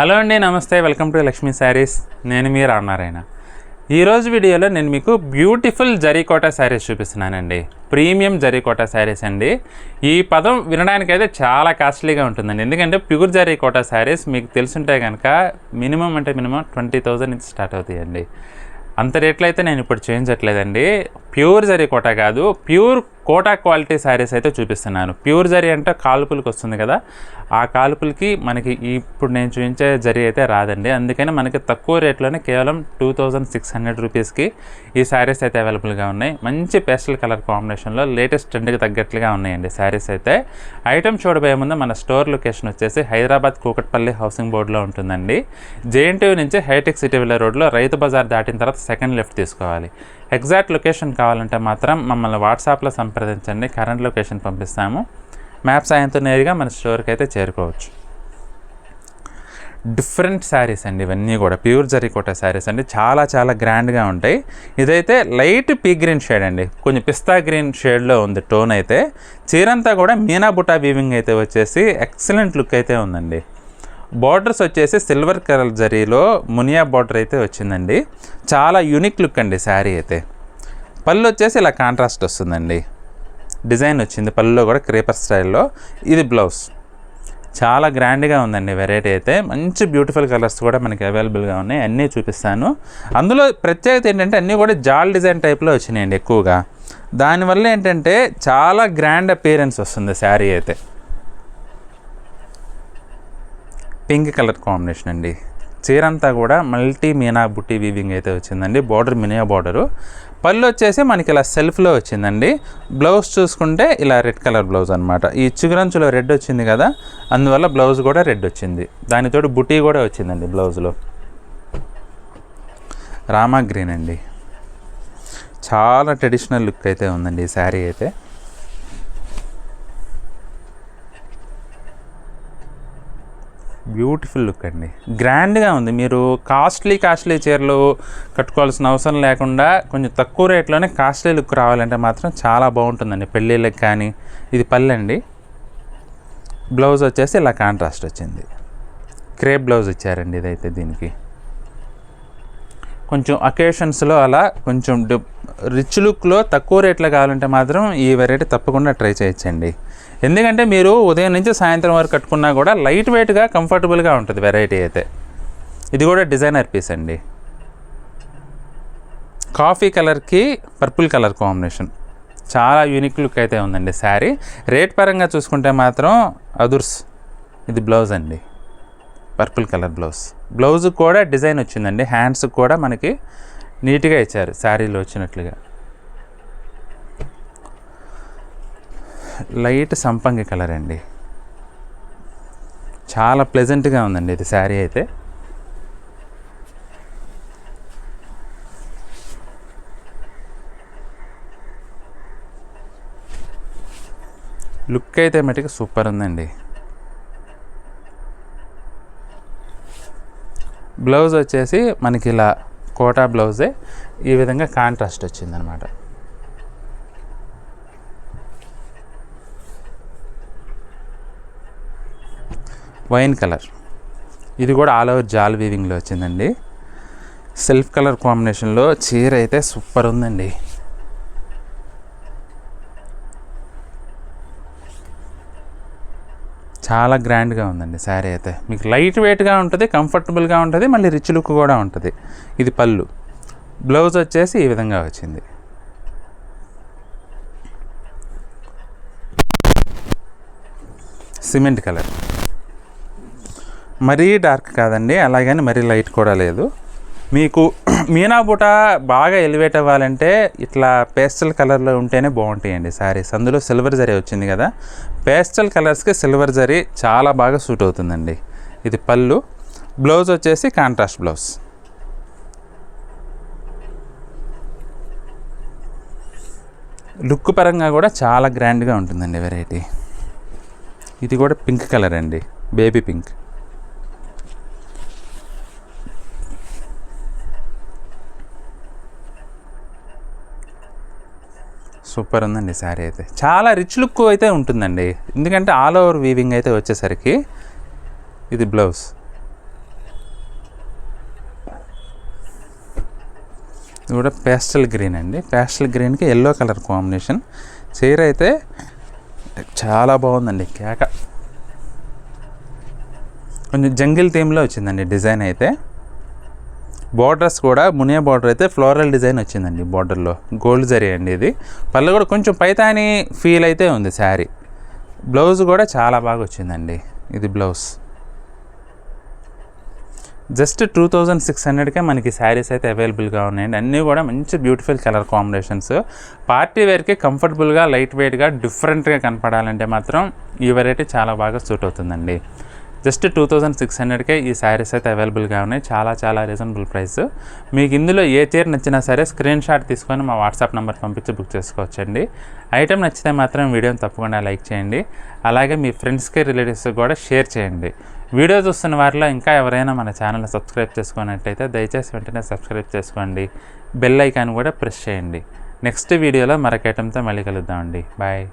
Hello అండి, నమస్తే. Welcome to Lakshmi saris. నేను మీ రామనారాయణ. ఈరోజు వీడియోలో నేను మీకు బ్యూటిఫుల్ జరీకోటా శారీస్ చూపిస్తున్నానండి. ప్రీమియం జరీకోటా శారీస్ అండి. ఈ పదం వినడానికైతే చాలా కాస్ట్లీగా ఉంటుందండి. ఎందుకంటే ప్యూర్ జరీకోటా శారీస్ మీకు తెలుసుంటే కనుక మినిమం 20,000 నుంచి స్టార్ట్ అవుతాయండి. అంత రేట్లు అయితే నేను ఇప్పుడు చేయించట్లేదండి. ప్యూర్ జరీ కోటా కాదు, ప్యూర్ కోటా క్వాలిటీ శారీస్ అయితే చూపిస్తున్నాను. ప్యూర్ జరీ అంటే కాలుపులకి వస్తుంది కదా, ఆ కాలుపులకి మనకి ఇప్పుడు నేను చూపించే జరీ అయితే రాదండి. అందుకని మనకి తక్కువ రేట్లోనే కేవలం 2,600 రూపీస్కి ఈ శారీస్ అయితే అవైలబుల్గా ఉన్నాయి. మంచి పేస్టల్ కలర్ కాంబినేషన్లో లేటెస్ట్ ట్రెండ్కి తగ్గట్లుగా ఉన్నాయండి శారీస్ అయితే. ఐటమ్ చూడబోయే ముందు మన స్టోర్ లొకేషన్ వచ్చేసి హైదరాబాద్ కూకట్పల్లి హౌసింగ్ బోర్డులో ఉంటుందండి. జేఎన్టీయూ నుంచి హైటెక్ సిటీ వెళ్ళే రోడ్లో రైతు బజార్ దాటిన తర్వాత సెకండ్ లెఫ్ట్ తీసుకోవాలి. ఎగ్జాక్ట్ లొకేషన్ కావాలంటే మాత్రం మమ్మల్ని వాట్సాప్లో సంప్రదించండి. కరెంట్ లొకేషన్ పంపిస్తాము. మ్యాప్ సాయంతో నేరుగా మన స్టోర్కి అయితే చేరుకోవచ్చు. డిఫరెంట్ శారీస్ అండి ఇవన్నీ కూడా. ప్యూర్ జరీకోటా శారీస్ అండి. చాలా గ్రాండ్గా ఉంటాయి. ఇదైతే లైట్ పీ గ్రీన్ షేడ్ అండి, కొంచెం పిస్తా గ్రీన్ షేడ్లో ఉంది టోన్ అయితే. చీరంతా కూడా మీనా బుటా వీవింగ్ అయితే వచ్చేసి ఎక్సలెంట్ లుక్ అయితే ఉందండి. బార్డర్స్ వచ్చేసి సిల్వర్ కలర్ జరీలో మునియా బార్డర్ అయితే వచ్చిందండి. చాలా యూనిక్ లుక్ అండి శారీ అయితే. పళ్ళు వచ్చేసి ఇలా కాంట్రాస్ట్ వస్తుందండి. డిజైన్ వచ్చింది పళ్ళులో కూడా క్రేపర్ స్టైల్లో. ఇది బ్లౌజ్. చాలా గ్రాండ్గా ఉందండి వెరైటీ అయితే. మంచి బ్యూటిఫుల్ కలర్స్ కూడా మనకి అవైలబుల్గా ఉన్నాయి. అన్నీ చూపిస్తాను. అందులో ప్రత్యేకత ఏంటంటే అన్నీ కూడా జాల్ డిజైన్ టైప్లో వచ్చినాయండి ఎక్కువగా. దానివల్ల ఏంటంటే చాలా గ్రాండ్ అపియరెన్స్ వస్తుంది శారీ అయితే. పింక్ కలర్ కాంబినేషన్ అండి. చీరంతా కూడా మల్టీ మీనా బుట్టి వీవింగ్ అయితే వచ్చిందండి. బార్డర్ మినియా బార్డరు. పళ్ళు వచ్చేసి మనకి ఇలా సెల్ఫ్లో వచ్చిందండి. బ్లౌజ్ చూసుకుంటే ఇలా రెడ్ కలర్ బ్లౌజ్ అనమాట. ఈ చిగురంచులో రెడ్ వచ్చింది కదా, అందువల్ల బ్లౌజ్ కూడా రెడ్ వచ్చింది. దానితోటి బుట్టి కూడా వచ్చిందండి బ్లౌజ్లో. రామా గ్రీన్ అండి. చాలా ట్రెడిషనల్ లుక్ అయితే ఉందండి ఈ శారీ అయితే. బ్యూటిఫుల్ లుక్ అండి. గ్రాండ్గా ఉంది. మీరు కాస్ట్లీ చీరలు కట్టుకోవాల్సిన అవసరం లేకుండా కొంచెం తక్కువ రేట్లోనే కాస్ట్లీ లుక్ రావాలంటే మాత్రం చాలా బాగుంటుందండి పెళ్ళిళ్ళకి కానీ. ఇది పళ్ళు అండి. బ్లౌజ్ వచ్చేసి ఇలా కాంట్రాస్ట్ వచ్చింది. క్రేప్ బ్లౌజ్ ఇచ్చారండి ఇదైతే. దీనికి కొంచెం అకేషన్స్లో అలా కొంచెం రిచ్ లుక్లో తక్కువ రేట్లో కావాలంటే మాత్రం ఈ వెరైటీ తప్పకుండా ట్రై చేయొచ్చండి. ఎందుకంటే మీరు ఉదయం నుంచి సాయంత్రం వరకు కట్టుకున్నా కూడా లైట్ వెయిట్గా కంఫర్టబుల్గా ఉంటుంది వెరైటీ అయితే. ఇది కూడా డిజైనర్ పీస్ అండి. కాఫీ కలర్కి పర్పుల్ కలర్ కాంబినేషన్. చాలా యూనిక్ లుక్ అయితే ఉందండి శారీ. రేట్ పరంగా చూసుకుంటే మాత్రం అదుర్స్. ఇది బ్లౌజ్ అండి. Purple colour blouse. బ్లౌజ్ కూడా డిజైన్ వచ్చిందండి. హ్యాండ్స్ కూడా మనకి నీట్గా ఇచ్చారు శారీలో వచ్చినట్లుగా. లైట్ సంపంగి కలర్ అండి. చాలా ప్లెజెంట్గా ఉందండి ఇది శారీ అయితే. లుక్ అయితే మటుకు సూపర్ ఉందండి. బ్లౌజ్ వచ్చేసి మనకి ఇలా కోటా బ్లౌజే ఈ విధంగా కాంట్రాస్ట్ వచ్చిందనమాట. Wine colour. ఇది కూడా ఆల్ ఓవర్ జాల్ వీవింగ్లో వచ్చిందండి. సెల్ఫ్ కలర్ కాంబినేషన్లో చీర అయితే సూపర్ ఉందండి. చాలా గ్రాండ్గా ఉందండి శారీ అయితే. మీకు లైట్ వెయిట్గా ఉంటుంది, కంఫర్టబుల్గా ఉంటుంది, మళ్ళీ రిచ్ లుక్ కూడా ఉంటుంది. ఇది పళ్ళు. బ్లౌజ్ వచ్చేసి ఈ విధంగా వచ్చింది. Cement colour. మరీ డార్క్ కాదండి, అలాగని మరీ లైట్ కూడా లేదు. మీకు మీనా బుట బాగా ఎలివేట్ అవ్వాలంటే ఇట్లా పేస్టల్ కలర్లో ఉంటేనే బాగుంటాయండి శారీస్. అందులో సిల్వర్ జరీ వచ్చింది కదా, పేస్టల్ కలర్స్కి సిల్వర్ జరీ చాలా బాగా సూట్ అవుతుందండి. ఇది పళ్ళు. బ్లౌజ్ వచ్చేసి కాంట్రాస్ట్ బ్లౌజ్. లుక్ పరంగా కూడా చాలా గ్రాండ్గా ఉంటుందండి వెరైటీ. ఇది కూడా పింక్ కలర్ అండి, బేబీ పింక్. సూపర్ ఉందండి శారీ అయితే. చాలా రిచ్ లుక్ అయితే ఉంటుందండి, ఎందుకంటే ఆల్ ఓవర్ వీవింగ్ అయితే వచ్చేసరికి. ఇది బ్లౌజ్. ఇది కూడా పేస్టల్ గ్రీన్ అండి. పేస్టల్ గ్రీన్కి ఎల్లో కలర్ కాంబినేషన్. చీర అయితే చాలా బాగుందండి. కేక కొంచెం జంగిల్ థీమ్లో వచ్చిందండి డిజైన్ అయితే. బార్డర్స్ కూడా మునియా బార్డర్ అయితే ఫ్లోరల్ డిజైన్ వచ్చిందండి. బార్డర్లో గోల్డ్ జరీ అండి. ఇది పళ్ళు కూడా కొంచెం పైతాని ఫీల్ అయితే ఉంది శారీ. బ్లౌజ్ కూడా చాలా బాగా వచ్చిందండి. ఇది బ్లౌజ్ జస్ట్ 2600కే మనకి శారీస్ అయితే అవైలబుల్గా ఉన్నాయండి. అన్నీ కూడా మంచి బ్యూటిఫుల్ కలర్ కాంబినేషన్స్. పార్టీ వేర్కి కంఫర్టబుల్గా, లైట్ వెయిట్గా, డిఫరెంట్గా కనపడాలంటే మాత్రం ఈ వెరైటీ చాలా బాగా సూట్ అవుతుందండి. జస్ట్ 2600కే ఈ శారీస్ అయితే అవైలబుల్గా ఉన్నాయి. చాలా చాలా రీజనబుల్ ప్రైస్. మీకు ఇందులో ఏ చీర నచ్చినా సరే స్క్రీన్ షాట్ తీసుకొని మా వాట్సాప్ నెంబర్ పంపించి బుక్ చేసుకోవచ్చండి. ఐటెం నచ్చితే మాత్రం వీడియోని తప్పకుండా లైక్ చేయండి. అలాగే మీ ఫ్రెండ్స్కి, రిలేటివ్స్కి కూడా షేర్ చేయండి. వీడియో చూస్తున్న వారిలో ఇంకా ఎవరైనా మన ఛానల్ని సబ్స్క్రైబ్ చేసుకున్నట్టయితే దయచేసి వెంటనే సబ్స్క్రైబ్ చేసుకోండి. బెల్ ఐకాన్ కూడా ప్రెస్ చేయండి. నెక్స్ట్ వీడియోలో మరొక ఐటెంతో మళ్ళీ కలుద్దామండి. బాయ్.